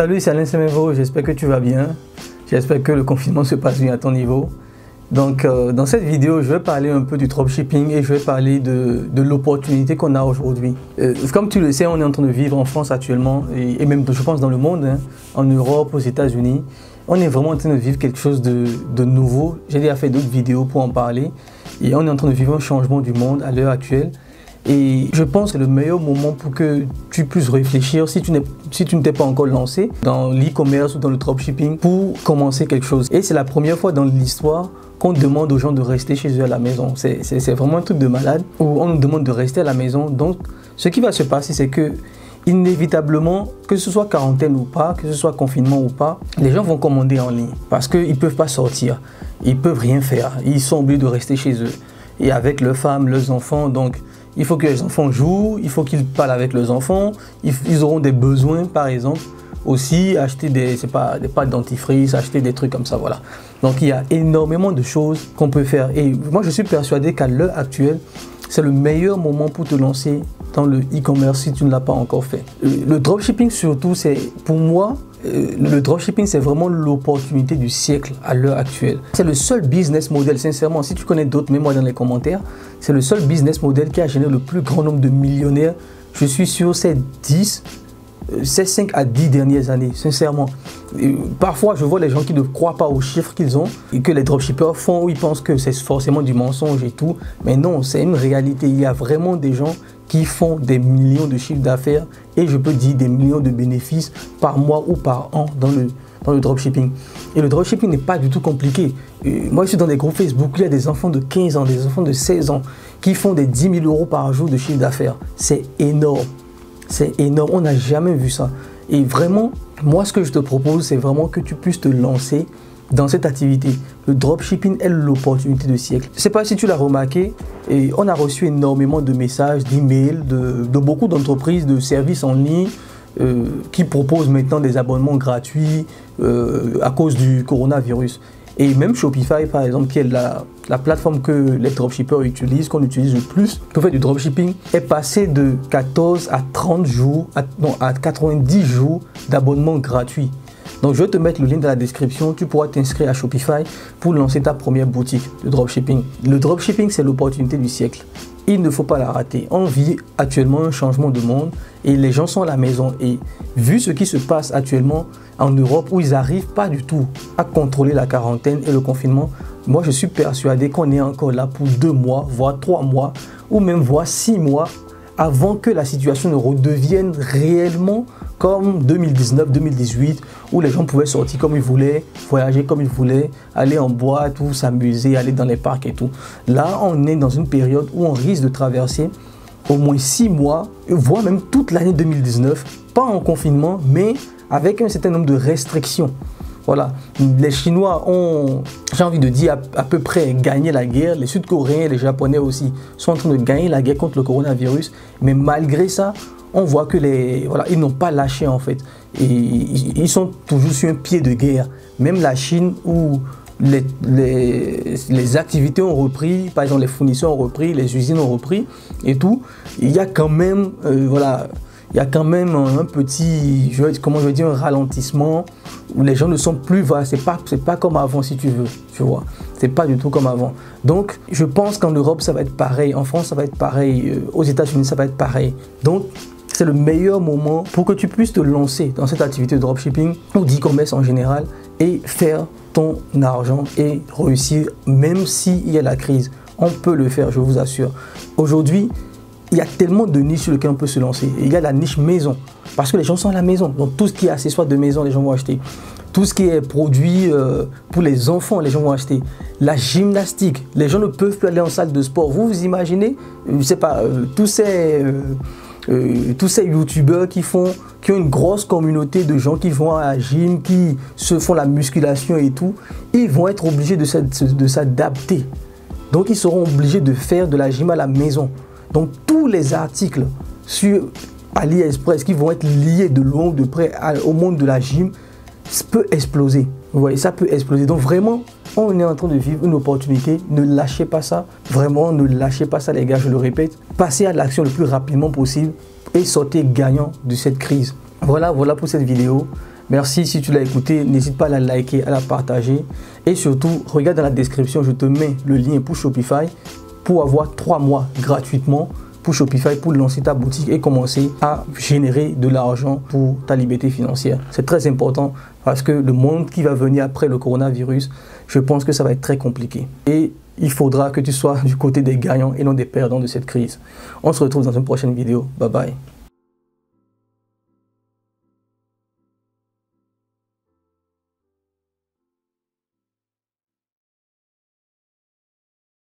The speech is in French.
Salut, c'est Alain Semenvo, j'espère que tu vas bien. J'espère que le confinement se passe bien à ton niveau. Donc, dans cette vidéo, je vais parler un peu du dropshipping et je vais parler de l'opportunité qu'on a aujourd'hui. Comme tu le sais, on est en train de vivre en France actuellement et même, je pense, dans le monde, hein, en Europe, aux États-Unis. On est vraiment en train de vivre quelque chose de nouveau. J'ai déjà fait d'autres vidéos pour en parler et on est en train de vivre un changement du monde à l'heure actuelle. Et je pense que c'est le meilleur moment pour que tu puisses réfléchir, si tu ne t'es pas encore lancé dans l'e-commerce ou dans le dropshipping, pour commencer quelque chose. Et c'est la première fois dans l'histoire qu'on demande aux gens de rester chez eux à la maison. C'est vraiment un truc de malade où on nous demande de rester à la maison. Donc, ce qui va se passer, c'est que inévitablement, que ce soit quarantaine ou pas, que ce soit confinement ou pas, les gens vont commander en ligne parce qu'ils ne peuvent pas sortir, ils ne peuvent rien faire, ils sont obligés de rester chez eux. Et avec leurs femmes, leurs enfants, donc il faut que les enfants jouent, il faut qu'ils parlent avec leurs enfants, ils auront des besoins par exemple, aussi acheter des pâtes dentifrice, acheter des trucs comme ça, voilà. Donc il y a énormément de choses qu'on peut faire et moi je suis persuadé qu'à l'heure actuelle, c'est le meilleur moment pour te lancer dans le e-commerce si tu ne l'as pas encore fait. Le dropshipping surtout, c'est pour moi, le dropshipping c'est vraiment l'opportunité du siècle à l'heure actuelle. C'est le seul business model, sincèrement, si tu connais d'autres, mets-moi dans les commentaires. C'est le seul business model qui a généré le plus grand nombre de millionnaires. Je suis sur ces 5 à 10 dernières années, sincèrement. Parfois, je vois les gens qui ne croient pas aux chiffres qu'ils ont et que les dropshippers font, où ils pensent que c'est forcément du mensonge et tout. Mais non, c'est une réalité. Il y a vraiment des gens qui font des millions de chiffres d'affaires et je peux dire des millions de bénéfices par mois ou par an dans le dropshipping. Et le dropshipping n'est pas du tout compliqué. Moi, je suis dans des groupes Facebook, il y a des enfants de 15 ans, des enfants de 16 ans qui font des 10 000 euros par jour de chiffre d'affaires. C'est énorme. C'est énorme. On n'a jamais vu ça. Et vraiment, moi, ce que je te propose, c'est vraiment que tu puisses te lancer dans cette activité. Le dropshipping est l'opportunité du siècle. Je ne sais pas si tu l'as remarqué, et on a reçu énormément de messages, d'emails, de beaucoup d'entreprises, de services en ligne qui proposent maintenant des abonnements gratuits à cause du coronavirus. Et même Shopify, par exemple, qui est la plateforme que les dropshippers utilisent, qu'on utilise le plus pour faire du dropshipping, est passé de 14 à 30 jours, à 90 jours d'abonnement gratuit. Donc, je vais te mettre le lien dans la description. Tu pourras t'inscrire à Shopify pour lancer ta première boutique de dropshipping. Le dropshipping, c'est l'opportunité du siècle. Il ne faut pas la rater. On vit actuellement un changement de monde et les gens sont à la maison. Et vu ce qui se passe actuellement en Europe où ils n'arrivent pas du tout à contrôler la quarantaine et le confinement, moi je suis persuadé qu'on est encore là pour 2 mois, voire 3 mois ou même voire 6 mois avant que la situation ne redevienne réellement comme 2019-2018 où les gens pouvaient sortir comme ils voulaient, voyager comme ils voulaient, aller en boîte ou s'amuser, aller dans les parcs et tout. Là, on est dans une période où on risque de traverser au moins 6 mois, voire même toute l'année 2019, pas en confinement, mais avec un certain nombre de restrictions. Voilà, les Chinois ont, j'ai envie de dire, à peu près gagné la guerre. Les Sud-Coréens et les Japonais aussi sont en train de gagner la guerre contre le coronavirus. Mais malgré ça, on voit que ils n'ont pas lâché en fait. Et ils sont toujours sur un pied de guerre. Même la Chine où les activités ont repris, par exemple les fournisseurs ont repris, les usines ont repris et tout. Il y a quand même, il y a quand même un petit, un ralentissement où les gens ne sont plus, c'est pas comme avant si tu veux, tu vois. C'est pas du tout comme avant. Donc, je pense qu'en Europe, ça va être pareil. En France, ça va être pareil. Aux États-Unis, ça va être pareil. Donc, c'est le meilleur moment pour que tu puisses te lancer dans cette activité de dropshipping ou d'e-commerce en général et faire ton argent et réussir, même s'il y a la crise. On peut le faire, je vous assure. Aujourd'hui, il y a tellement de niches sur lesquelles on peut se lancer. Il y a la niche maison, parce que les gens sont à la maison. Donc tout ce qui est accessoires de maison, les gens vont acheter. Tout ce qui est produit pour les enfants, les gens vont acheter. La gymnastique, les gens ne peuvent plus aller en salle de sport. Vous imaginez, je sais pas, tous ces youtubeurs qui ont une grosse communauté de gens qui vont à la gym, qui se font la musculation et tout, ils vont être obligés de s'adapter. Donc ils seront obligés de faire de la gym à la maison. Donc tous les articles sur AliExpress qui vont être liés de loin ou de près au monde de la gym, ça peut exploser. Vous voyez, ça peut exploser. Donc vraiment, on est en train de vivre une opportunité. Ne lâchez pas ça. Vraiment, ne lâchez pas ça les gars, je le répète. Passez à l'action le plus rapidement possible et sortez gagnant de cette crise. Voilà pour cette vidéo. Merci si tu l'as écouté, n'hésite pas à la liker, à la partager. Et surtout, regarde dans la description, je te mets le lien pour Shopify pour avoir 3 mois gratuitement pour Shopify, pour lancer ta boutique et commencer à générer de l'argent pour ta liberté financière. C'est très important parce que le monde qui va venir après le coronavirus, je pense que ça va être très compliqué. Et il faudra que tu sois du côté des gagnants et non des perdants de cette crise. On se retrouve dans une prochaine vidéo. Bye bye.